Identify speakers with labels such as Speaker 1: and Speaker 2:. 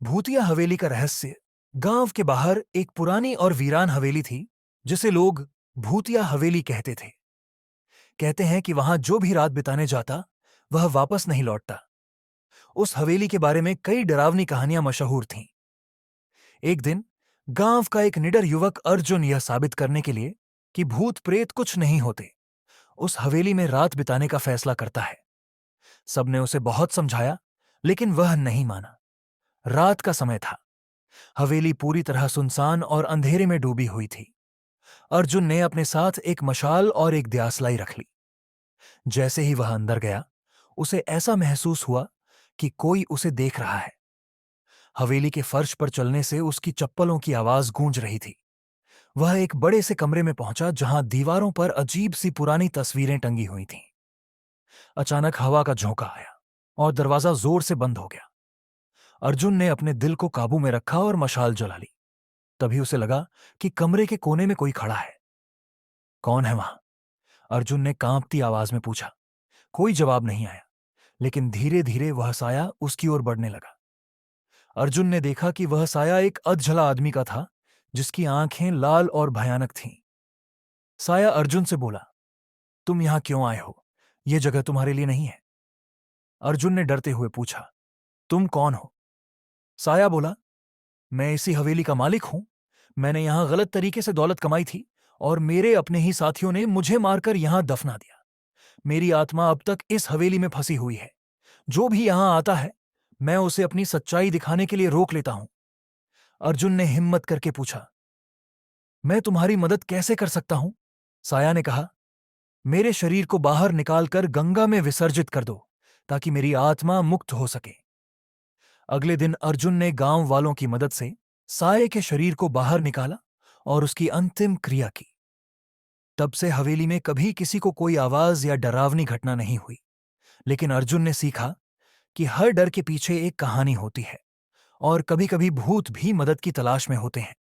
Speaker 1: भूतिया हवेली का रहस्य। गांव के बाहर एक पुरानी और वीरान हवेली थी जिसे लोग भूतिया हवेली कहते थे। कहते हैं कि वहां जो भी रात बिताने जाता वह वापस नहीं लौटता। उस हवेली के बारे में कई डरावनी कहानियां मशहूर थीं। एक दिन गांव का एक निडर युवक अर्जुन यह साबित करने के लिए कि भूत प्रेत कुछ नहीं होते, उस हवेली में रात बिताने का फैसला करता है। सबने उसे बहुत समझाया, लेकिन वह नहीं माना। रात का समय था। हवेली पूरी तरह सुनसान और अंधेरे में डूबी हुई थी। अर्जुन ने अपने साथ एक मशाल और एक दियासलाई रख ली। जैसे ही वह अंदर गया, उसे ऐसा महसूस हुआ कि कोई उसे देख रहा है। हवेली के फर्श पर चलने से उसकी चप्पलों की आवाज गूंज रही थी। वह एक बड़े से कमरे में पहुंचा जहां दीवारों पर अजीब सी पुरानी तस्वीरें टंगी हुई थीं। अचानक हवा का झोंका आया और दरवाजा जोर से बंद हो गया। अर्जुन ने अपने दिल को काबू में रखा और मशाल जला ली। तभी उसे लगा कि कमरे के कोने में कोई खड़ा है। कौन है वहां? अर्जुन ने कांपती आवाज में पूछा। कोई जवाब नहीं आया, लेकिन धीरे धीरे वह साया उसकी ओर बढ़ने लगा। अर्जुन ने देखा कि वह साया एक अधजला आदमी का था, जिसकी आंखें लाल और भयानक थीं। साया अर्जुन से बोला, तुम यहां क्यों आए हो? यह जगह तुम्हारे लिए नहीं है। अर्जुन ने डरते हुए पूछा, तुम कौन हो? साया बोला, मैं इसी हवेली का मालिक हूं। मैंने यहां गलत तरीके से दौलत कमाई थी और मेरे अपने ही साथियों ने मुझे मारकर यहां दफना दिया। मेरी आत्मा अब तक इस हवेली में फंसी हुई है। जो भी यहां आता है, मैं उसे अपनी सच्चाई दिखाने के लिए रोक लेता हूं। अर्जुन ने हिम्मत करके पूछा, मैं तुम्हारी मदद कैसे कर सकता हूं? साया ने कहा, मेरे शरीर को बाहर निकालकर गंगा में विसर्जित कर दो, ताकि मेरी आत्मा मुक्त हो सके। अगले दिन अर्जुन ने गांव वालों की मदद से साये के शरीर को बाहर निकाला और उसकी अंतिम क्रिया की। तब से हवेली में कभी किसी को कोई आवाज या डरावनी घटना नहीं हुई। लेकिन अर्जुन ने सीखा कि हर डर के पीछे एक कहानी होती है और कभी-कभी भूत भी मदद की तलाश में होते हैं।